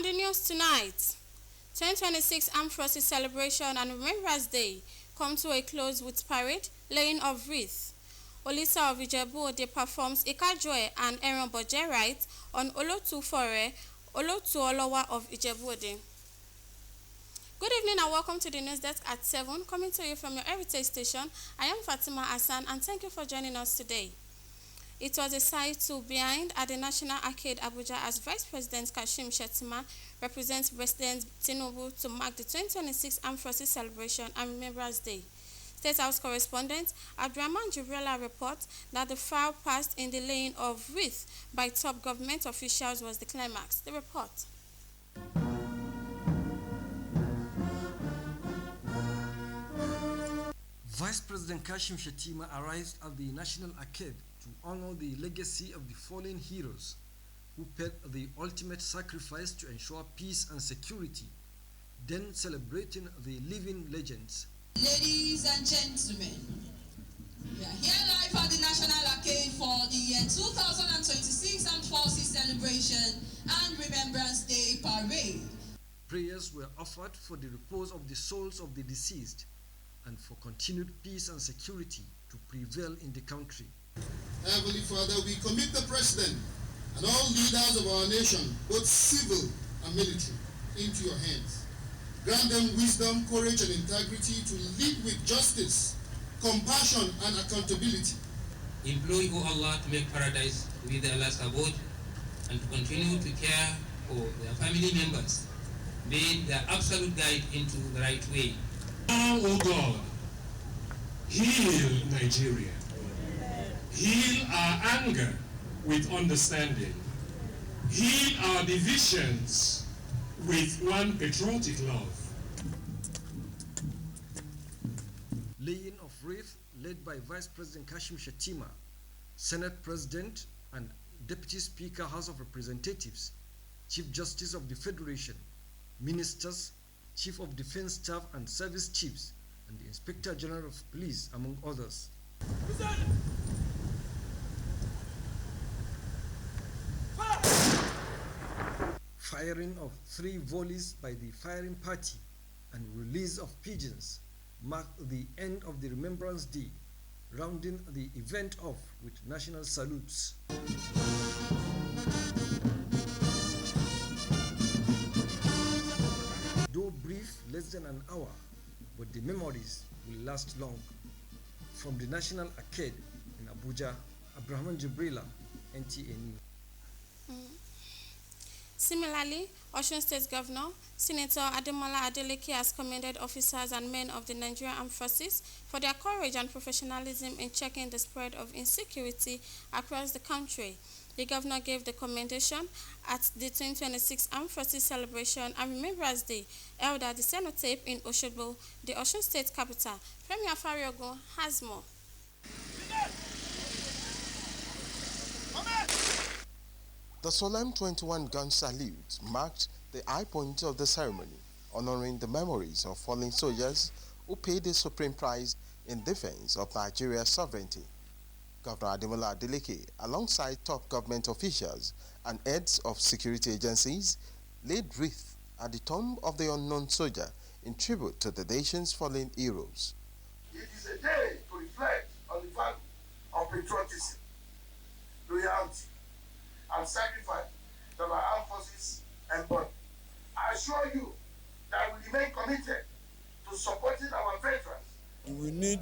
On the news tonight, 2026 Armed Forces Celebration and Remembrance Day come to a close with parade, laying of wreath. Olisa of Ijebu-Ode performs Ikajoe and Eran-Boje rites on Olotufore, Olotuolowa of Ijebu-Ode. Good evening and welcome to the news desk at 7, coming to you from your heritage station. I am Fatima Hassan and thank you for joining us today. It was a sight to behind at the National Arcade Abuja as Vice President Kashim Shettima represents President Tinubu to mark the 2026 Armed Forces Celebration and Remembrance Day. State House correspondent Abdurrahman Jibrila reports that the file passed in the laying of wreath by top government officials was the climax. The report. Vice President Kashim Shettima arrived at the National Arcade to honor the legacy of the fallen heroes who paid the ultimate sacrifice to ensure peace and security, then celebrating the living legends. Ladies and gentlemen, we are here live at the National Arcade for the year 2026 Armed Forces Celebration and Remembrance Day Parade. Prayers were offered for the repose of the souls of the deceased and for continued peace and security to prevail in the country. Heavenly Father, we commit the President and all leaders of our nation, both civil and military, into your hands. Grant them wisdom, courage, and integrity to lead with justice, compassion, and accountability. Implore you, Allah, to make paradise with Allah's abode and to continue to care for their family members, be their absolute guide into the right way. Now, O God, heal Nigeria. Heal our anger with understanding. Heal our divisions with one patriotic love. Laying of wreath led by Vice President Kashim Shettima, Senate President and Deputy Speaker House of Representatives, Chief Justice of the Federation, Ministers, Chief of Defense Staff and Service Chiefs, and the Inspector General of Police, among others. Firing of 3 volleys by the firing party and release of pigeons marked the end of the Remembrance Day, rounding the event off with national salutes. Though brief, less than an hour, but the memories will last long. From the National Arcade in Abuja, Abdurrahman Jibrila, NTA News. Similarly, Osun State Governor, Senator Ademola Adeleke has commended officers and men of the Nigerian Armed Forces for their courage and professionalism in checking the spread of insecurity across the country. The governor gave the commendation at the 2026 Armed Forces Celebration and Remembrance Day held at the Cenotape in Osogbo, the Osun State capital. Premier Fariogo has more. The solemn 21-gun salute marked the high point of the ceremony, honoring the memories of fallen soldiers who paid the supreme price in defense of Nigeria's sovereignty. Governor Ademola Adeleke, alongside top government officials and heads of security agencies, laid wreath at the tomb of the unknown soldier in tribute to the nation's fallen heroes. It is a day to reflect on the value of patriotism, loyalty, and sacrifice that our armed forces embody. I assure you that we remain committed to supporting our veterans. We need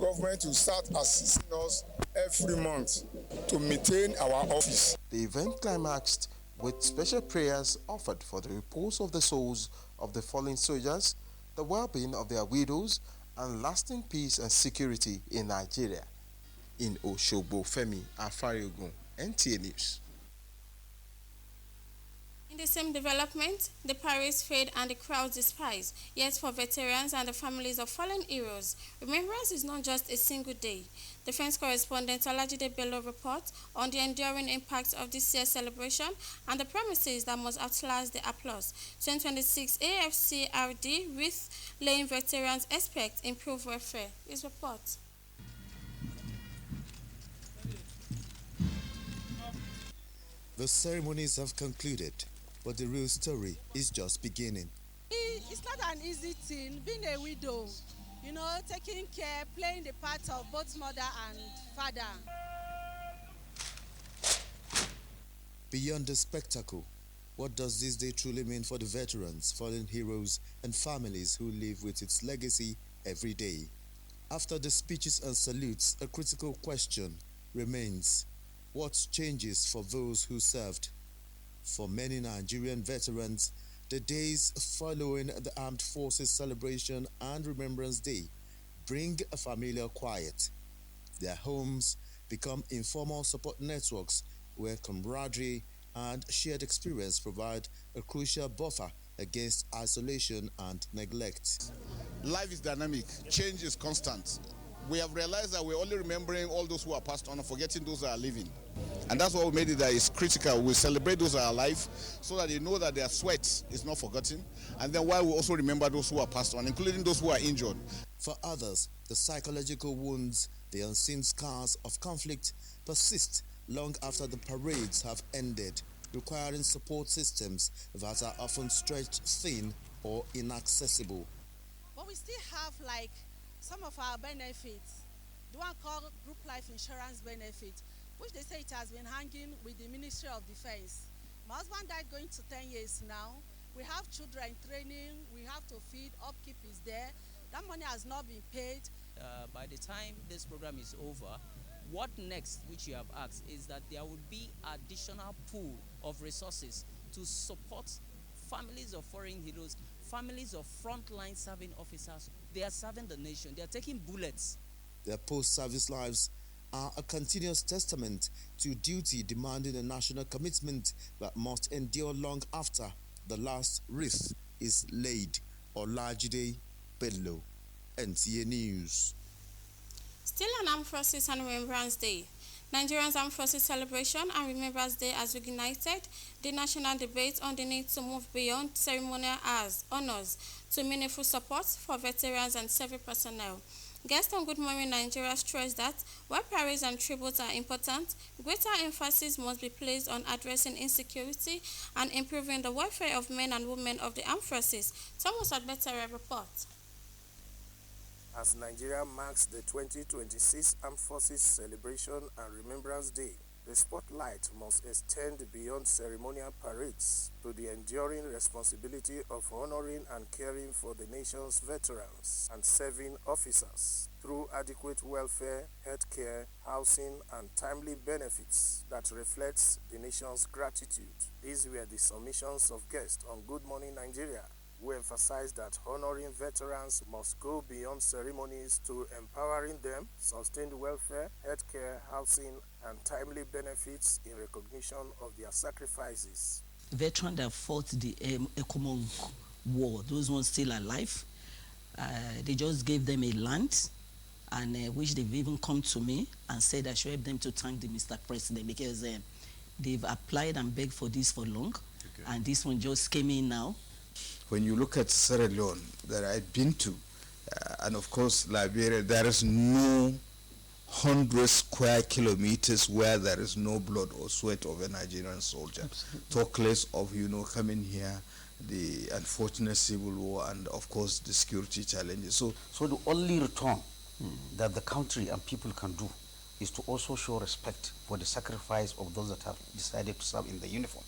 government to start assisting us every month to maintain our office. The event climaxed with special prayers offered for the repose of the souls of the fallen soldiers, the well-being of their widows, and lasting peace and security in Nigeria. In Osogbo, Femi Afariogun, NTA News. In the same development, the parades fade and the crowds despise. Yet for veterans and the families of fallen heroes, remembrance is not just a single day. Defense correspondent Olajide Bello reports on the enduring impact of this year's celebration and the promises that must outlast the applause. 2026 AFCRD with laying veterans expect improved welfare. His report. The ceremonies have concluded but the real story is just beginning. It's not an easy thing being a widow, you know, taking care, playing the part of both mother and father. Beyond the spectacle, what does this day truly mean for the veterans, fallen heroes, and families who live with its legacy every day? After the speeches and salutes, a critical question remains: what changes for those who served? For many Nigerian veterans, the days following the Armed Forces Celebration and Remembrance Day bring a familiar quiet. Their homes become informal support networks where camaraderie and shared experience provide a crucial buffer against isolation and neglect. Life is dynamic, change is constant. We have realized that we're only remembering all those who are passed on and forgetting those that are living. And that's what we made it that is critical. We celebrate those that are alive so that they know that their sweat is not forgotten. And then while we also remember those who are passed on, including those who are injured. For others, the psychological wounds, the unseen scars of conflict persist long after the parades have ended, requiring support systems that are often stretched thin or inaccessible. But we still have like some of our benefits, the one called group life insurance benefit, which they say it has been hanging with the Ministry of Defense. My husband died going to 10 years now. We have children training, we have to feed, upkeep is there. That money has not been paid. By the time this program is over, what next, which you have asked, is that there would be additional pool of resources to support families of foreign heroes, families of frontline serving officers. They are serving the nation. They are taking bullets. Their post-service lives are a continuous testament to duty demanding a national commitment that must endure long after the last wreath is laid. Olajide Bello, NTA News. Still on Armed Forces and Remembrance Day. Nigeria's Armed Forces Celebration and Remembrance Day has ignited the national debate on the need to move beyond ceremonial honors to meaningful support for veterans and service personnel. Guests on Good Morning Nigeria stressed that while parades and tributes are important, greater emphasis must be placed on addressing insecurity and improving the welfare of men and women of the armed forces. Thomas Adbetere reports. As Nigeria marks the 2026 Armed Forces Celebration and Remembrance Day, the spotlight must extend beyond ceremonial parades to the enduring responsibility of honoring and caring for the nation's veterans and serving officers through adequate welfare, healthcare, housing, and timely benefits that reflects the nation's gratitude. These were the submissions of guests on Good Morning Nigeria, who emphasized that honoring veterans must go beyond ceremonies to empowering them, sustained welfare, healthcare, housing, and timely benefits in recognition of their sacrifices. Veterans that fought the Ecomoc War, those ones still alive, they just gave them a land, and which they've even come to me and said I should help them to thank the Mr. President because they've applied and begged for this for long, and this one just came in now. When you look at Sierra Leone that I've been to, and of course Liberia, there is no 100 square kilometers where there is no blood or sweat of a Nigerian soldier. Talk less of, coming here, the unfortunate civil war, and of course the security challenges. So the only return that the country and people can do is to also show respect for the sacrifice of those that have decided to serve in the uniform.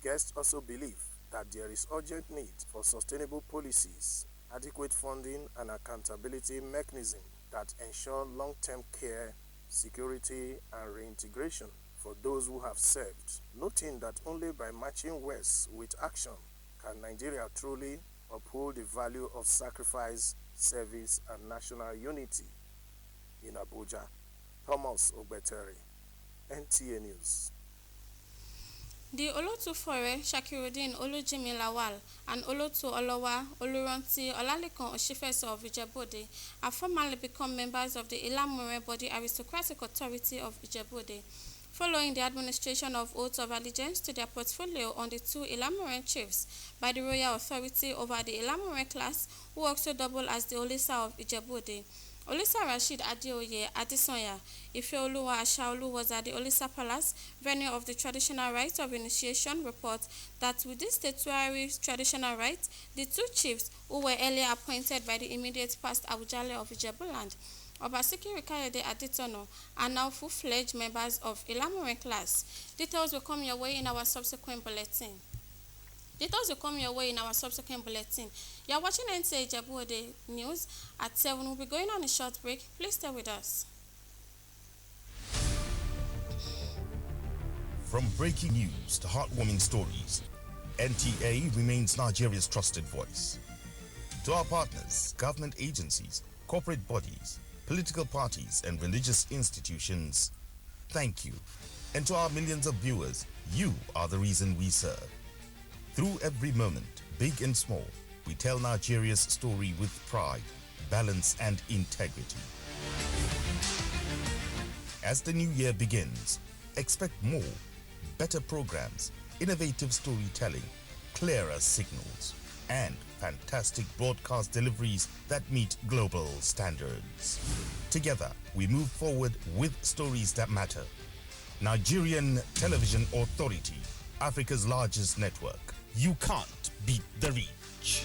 Guests also believe that there is urgent need for sustainable policies, adequate funding, and accountability mechanism that ensure long-term care, security, and reintegration for those who have served, noting that only by marching west with action can Nigeria truly uphold the value of sacrifice, service, and national unity. In Abuja, Thomas Ogbetere, NTA News. The Olotufore Shakiruddin Olujimi Lawal and Olotu Olowa Oluranti Olalekan Oshifeso of Ijebu-Ode have formally become members of the Ilamure Body Aristocratic Authority of Ijebu-Ode, following the administration of oaths of allegiance to their portfolio on the two Ilamure chiefs by the Royal Authority over the Ilamure class, who also double as the Olisa of Ijebu-Ode. Olisa Rashid Adeoye Adesanya Ifeoluwa Ashaolu was at the Olisa Palace, venue of the traditional rites of initiation. Report that with this statutory traditional rites, the two chiefs who were earlier appointed by the immediate past Awujale of Ijebuland, Obaseki Rikayode Adetono, are now full-fledged members of Ilamuren class. Details will come your way in our subsequent bulletin. You are watching NTA Ijebu-Ode News at 7. We'll be going on a short break. Please stay with us. From breaking news to heartwarming stories, NTA remains Nigeria's trusted voice. To our partners, government agencies, corporate bodies, political parties, and religious institutions, thank you. And to our millions of viewers, you are the reason we serve. Through every moment, big and small, we tell Nigeria's story with pride, balance, and integrity. As the new year begins, expect more, better programs, innovative storytelling, clearer signals, and fantastic broadcast deliveries that meet global standards. Together, we move forward with stories that matter. Nigerian Television Authority, Africa's largest network. You can't beat the reach.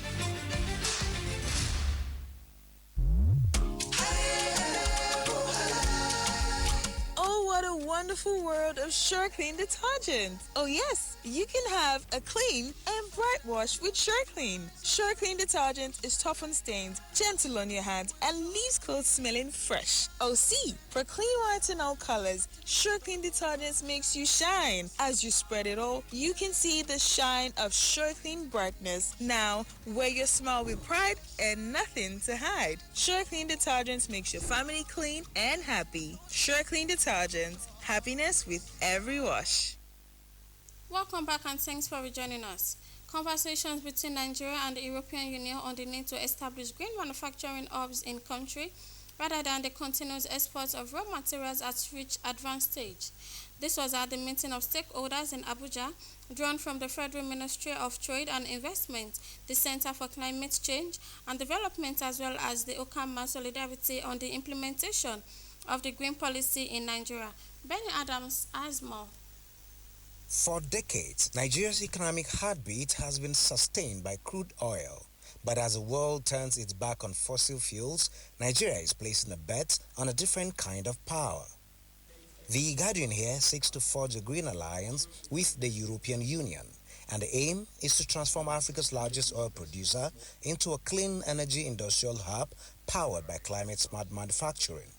Oh, what a wonderful world of SureClean detergent. Oh yes, you can have a clean and bright wash with SureClean. SureClean detergent is tough on stains, gentle on your hands, and leaves clothes smelling fresh. Oh see, for clean whites and all colors, SureClean detergent makes you shine. As you spread it all, you can see the shine of SureClean brightness. Now, wear your smile with pride and nothing to hide. SureClean detergent makes your family clean and happy. SureClean detergent, happiness with every wash. Welcome back and thanks for rejoining us. Conversations between Nigeria and the European Union on the need to establish green manufacturing hubs in country rather than the continuous export of raw materials at reached advanced stage. This was at the meeting of stakeholders in Abuja, drawn from the Federal Ministry of Trade and Investment, the Center for Climate Change and Development, as well as the Okama Solidarity on the implementation of the green policy in Nigeria. Benny Adams has more. For decades, Nigeria's economic heartbeat has been sustained by crude oil. But as the world turns its back on fossil fuels, Nigeria is placing a bet on a different kind of power. The Guardian here seeks to forge a green alliance with the European Union, and the aim is to transform Africa's largest oil producer into a clean energy industrial hub powered by climate-smart manufacturing.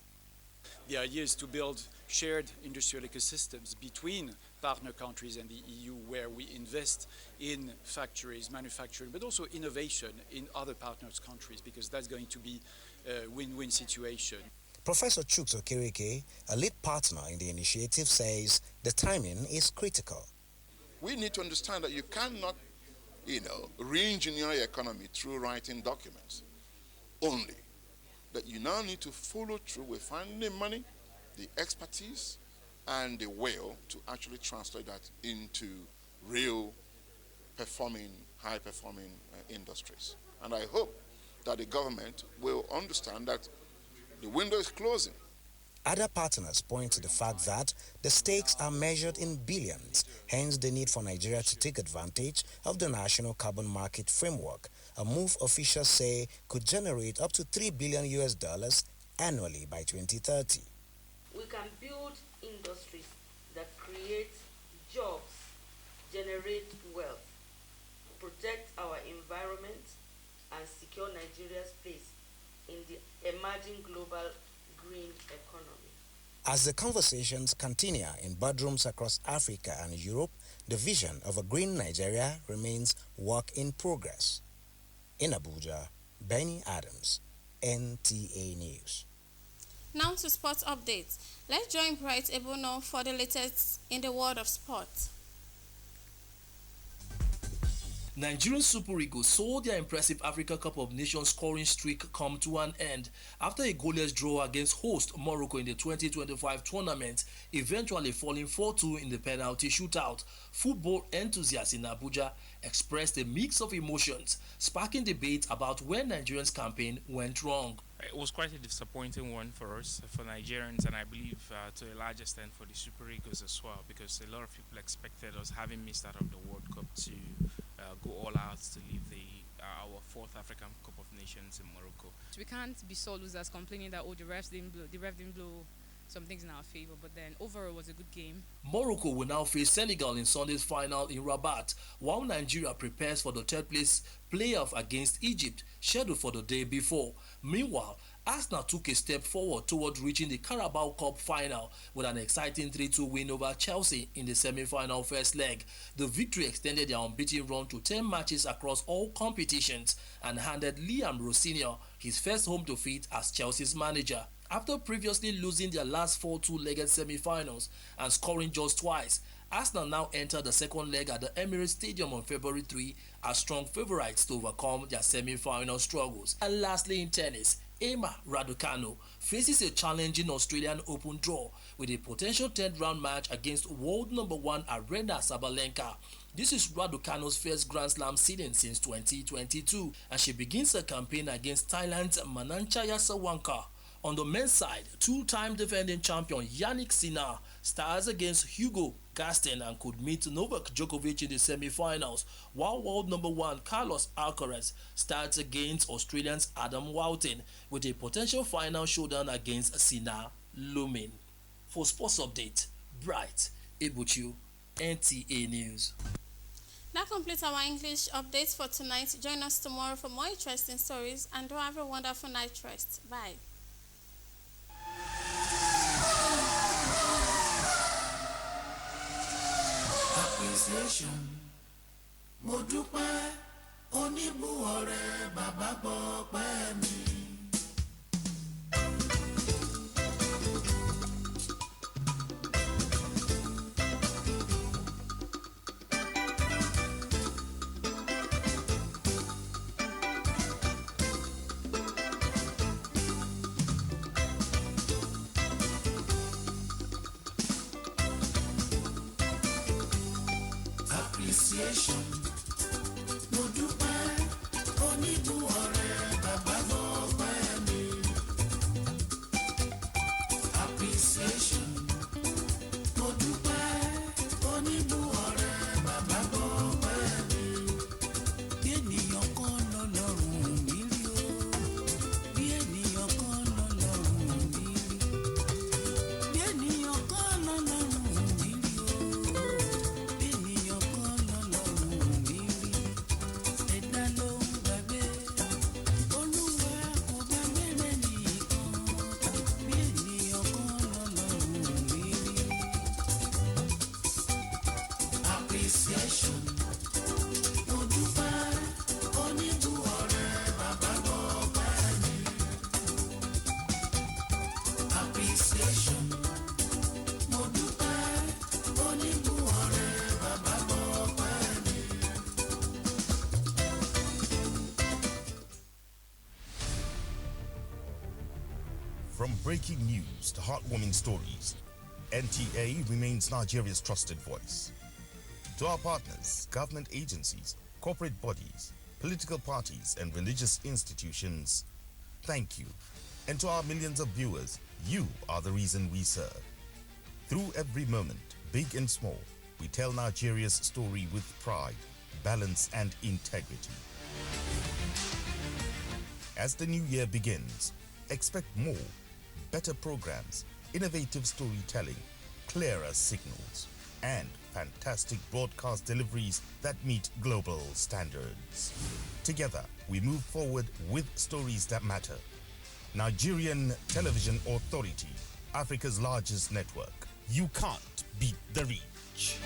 The idea is to build shared industrial ecosystems between partner countries and the EU, where we invest in factories, manufacturing, but also innovation in other partners' countries, because that's going to be a win-win situation. Professor Chuks Okereke, a lead partner in the initiative, says the timing is critical. We need to understand that you cannot, re-engineer your economy through writing documents only. That you now need to follow through with finding the money, the expertise, and the will to actually translate that into real performing, high-performing industries. And I hope that the government will understand that the window is closing. Other partners point to the fact that the stakes are measured in billions, hence the need for Nigeria to take advantage of the National Carbon Market Framework, a move officials say could generate up to $3 billion annually by 2030. We can build industries that create jobs, generate wealth, protect our environment, and secure Nigeria's place in the emerging global green economy. As the conversations continue in boardrooms across Africa and Europe, the vision of a green Nigeria remains work in progress. In Abuja, Benny Adams, NTA News. Now to sports updates. Let's join Bright Ebono for the latest in the world of sport. Nigerian Super Eagles saw their impressive Africa Cup of Nations scoring streak come to an end after a goalless draw against host Morocco in the 2025 tournament, eventually falling 4-2 in the penalty shootout. Football enthusiasts in Abuja expressed a mix of emotions, sparking debate about where Nigerians' campaign went wrong. It was quite a disappointing one for us, for Nigerians, and I believe to a large extent for the Super Eagles as well, because a lot of people expected us, having missed out of the World Cup, to go all out to leave our fourth African Cup of Nations in Morocco. We can't be sore losers complaining that the ref didn't blow some things in our favor, but then overall it was a good game. Morocco will now face Senegal in Sunday's final in Rabat, while Nigeria prepares for the third place playoff against Egypt, scheduled for the day before. Meanwhile, Arsenal took a step forward toward reaching the Carabao Cup final with an exciting 3-2 win over Chelsea in the semi-final first leg. The victory extended their unbeaten run to 10 matches across all competitions and handed Liam Rossinier his first home defeat as Chelsea's manager. After previously losing their last 4 two-legged semi-finals and scoring just twice, Arsenal now enter the second leg at the Emirates Stadium on February 3 as strong favourites to overcome their semi-final struggles. And lastly in tennis, Emma Raducanu faces a challenging Australian Open draw with a potential third-round match against world number 1 Aryna Sabalenka. This is Raducanu's first Grand Slam seeding since 2022, and she begins her campaign against Thailand's Mananchaya Sawanka. On the men's side, two-time defending champion Yannick Sinner stars against Hugo Gaston and could meet Novak Djokovic in the semi-finals, while world number 1 Carlos Alcaraz starts against Australian's Adam Woughton with a potential final showdown against Sinner looming. For Sports Update, Bright Ebuchu, NTA News. That completes our English updates for tonight. Join us tomorrow for more interesting stories, and do have a wonderful night rest. Bye. Appreciation. Mo dúpẹ́ oníbùwọ̀rẹ́ bàbá gbọ́ pẹ́ mi. Appreciation. Mo dúpẹ́ oníbùwọ̀rẹ́ bàbá gbọ́ pẹ́ mi. Appreciation. Mo dúpẹ́ oníbùwọ̀rẹ́ bàbá gbọ́ pẹ́ mi. Bí ènìyàn kan lọ́lọ́run mi rí o. Bí ènìyàn kan lọ́lọ́run mi rí. Bí ènìyàn kan lọ́lọ́run mi rí o. From breaking news to heartwarming stories, NTA remains Nigeria's trusted voice. To our partners, government agencies, corporate bodies, political parties, and religious institutions, thank you. And to our millions of viewers, you are the reason we serve. Through every moment, big and small, we tell Nigeria's story with pride, balance, and integrity. As the new year begins, expect more, better programs, innovative storytelling, clearer signals, and fantastic broadcast deliveries that meet global standards. Together, we move forward with stories that matter. Nigerian Television Authority, Africa's largest network. You can't beat the reach.